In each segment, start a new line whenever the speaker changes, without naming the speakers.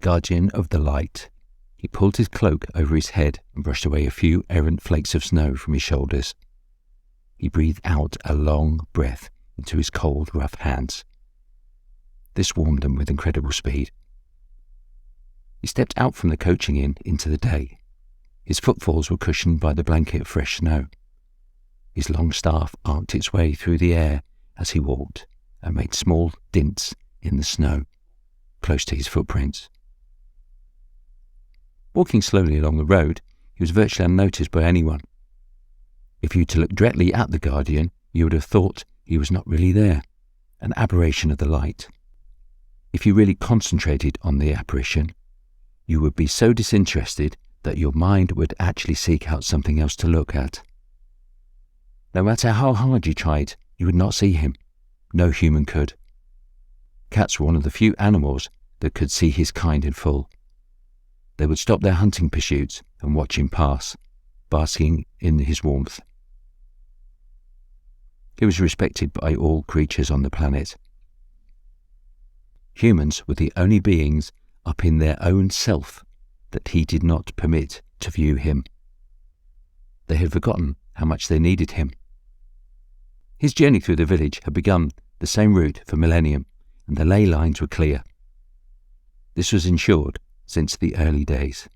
guardian of the light. He pulled his cloak over his head and brushed away a few errant flakes of snow from his shoulders. He breathed out a long breath into his cold, rough hands. This warmed them with incredible speed. He stepped out from the coaching inn into the day. His footfalls were cushioned by the blanket of fresh snow. His long staff arced its way through the air as he walked and made small dints in the snow, close to his footprints. Walking slowly along the road, he was virtually unnoticed by anyone. If you were to look directly at the guardian, you would have thought he was not really there, an aberration of the light. If you really concentrated on the apparition, you would be so disinterested that your mind would actually seek out something else to look at. No matter how hard you tried, you would not see him. No human could. Cats were one of the few animals that could see his kind in full. They would stop their hunting pursuits and watch him pass, basking in his warmth. He was respected by all creatures on the planet. Humans were the only beings up in their own self that he did not permit to view him. They had forgotten how much they needed him. His journey through the village had begun the same route for millennium, and the ley lines were clear. This was ensured since the early days.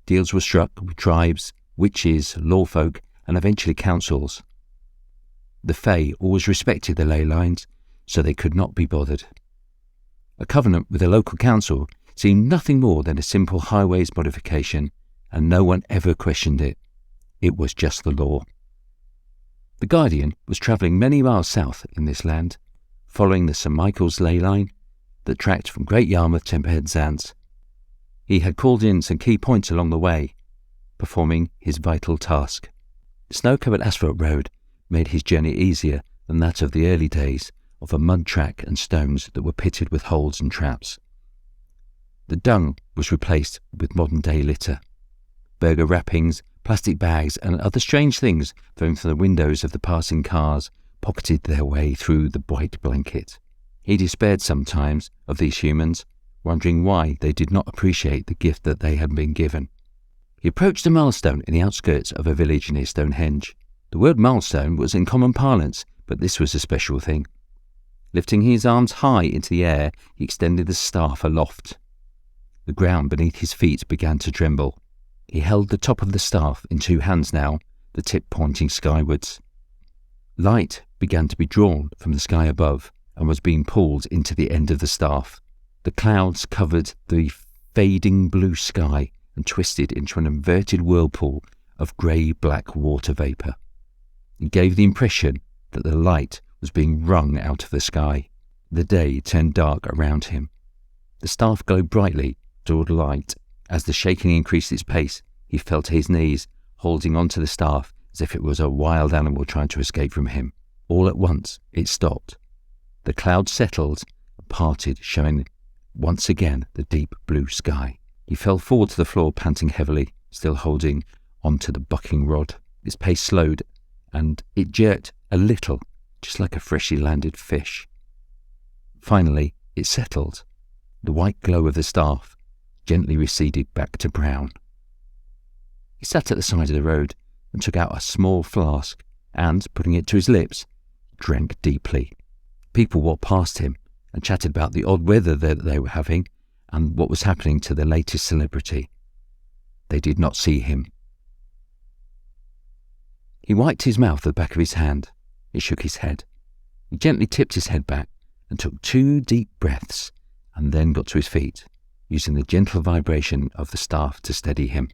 Deals were struck with tribes, witches, lawfolk, and eventually councils. The Fae always respected the ley lines, so they could not be bothered. A covenant with the local council seemed nothing more than a simple highways modification, and no one ever questioned it. It was just the law. The Guardian was travelling many miles south in this land, following the St. Michael's ley line that tracked from Great Yarmouth to Penzance. He had called in some key points along the way, performing his vital task. The snow-covered asphalt road made his journey easier than that of the early days of a mud track and stones that were pitted with holes and traps. The dung was replaced with modern-day litter. Burger wrappings, plastic bags, and other strange things thrown from the windows of the passing cars pocketed their way through the white blanket. He despaired sometimes of these humans, wondering why they did not appreciate the gift that they had been given. He approached a milestone in the outskirts of a village near Stonehenge. The word milestone was in common parlance, but this was a special thing. Lifting his arms high into the air, he extended the staff aloft. The ground beneath his feet began to tremble. He held the top of the staff in two hands now, the tip pointing skywards. Light began to be drawn from the sky above and was being pulled into the end of the staff. The clouds covered the fading blue sky and twisted into an inverted whirlpool of grey-black water vapour. It gave the impression that the light was being wrung out of the sky. The day turned dark around him. The staff glowed brightly toward light. As the shaking increased its pace, he fell to his knees, holding onto the staff as if it was a wild animal trying to escape from him. All at once, it stopped. The clouds settled and parted, showing once again the deep blue sky. He fell forward to the floor, panting heavily, still holding onto the bucking rod. Its pace slowed, and it jerked a little, just like a freshly landed fish. Finally, it settled. The white glow of the staff gently receded back to brown. He sat at the side of the road and took out a small flask and, putting it to his lips, drank deeply. People walked past him and chatted about the odd weather that they were having and what was happening to the latest celebrity. They did not see him. He wiped his mouth with the back of his hand. He shook his head. He gently tipped his head back and took 2 deep breaths, and then got to his feet, using the gentle vibration of the staff to steady him.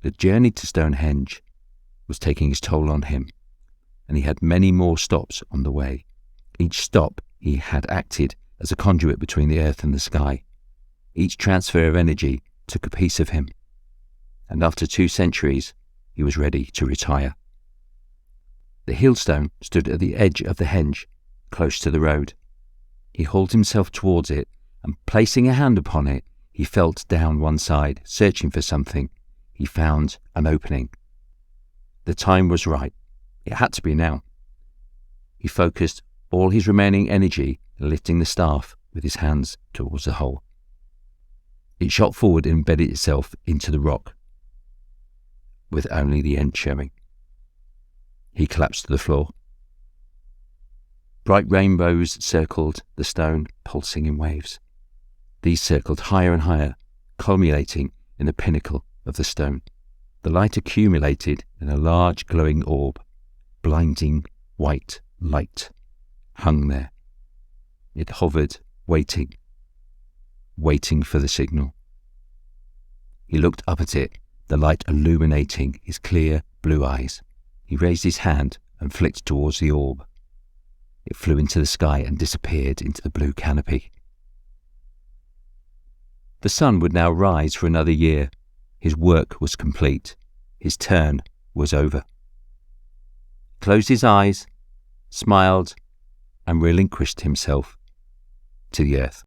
The journey to Stonehenge was taking its toll on him, and he had many more stops on the way. Each stop he had acted as a conduit between the earth and the sky. Each transfer of energy took a piece of him, and after 2 centuries, he was ready to retire. The heelstone stood at the edge of the henge, close to the road. He hauled himself towards it, and placing a hand upon it, he felt down one side, searching for something. He found an opening. The time was right. It had to be now. He focused all his remaining energy lifting the staff with with his hands towards the hole. It shot forward and embedded itself into the rock, with only the end showing. He collapsed to the floor. Bright rainbows circled the stone, pulsing in waves. These circled higher and higher, culminating in the pinnacle of the stone. The light accumulated in a large glowing orb. Blinding white light hung there. It hovered, waiting for the signal. He looked up at it, the light illuminating his clear blue eyes. He raised his hand and flicked towards the orb. It flew into the sky and disappeared into the blue canopy. The sun would now rise for another year. His work was complete. His turn was over. He closed his eyes, smiled, and relinquished himself to the earth.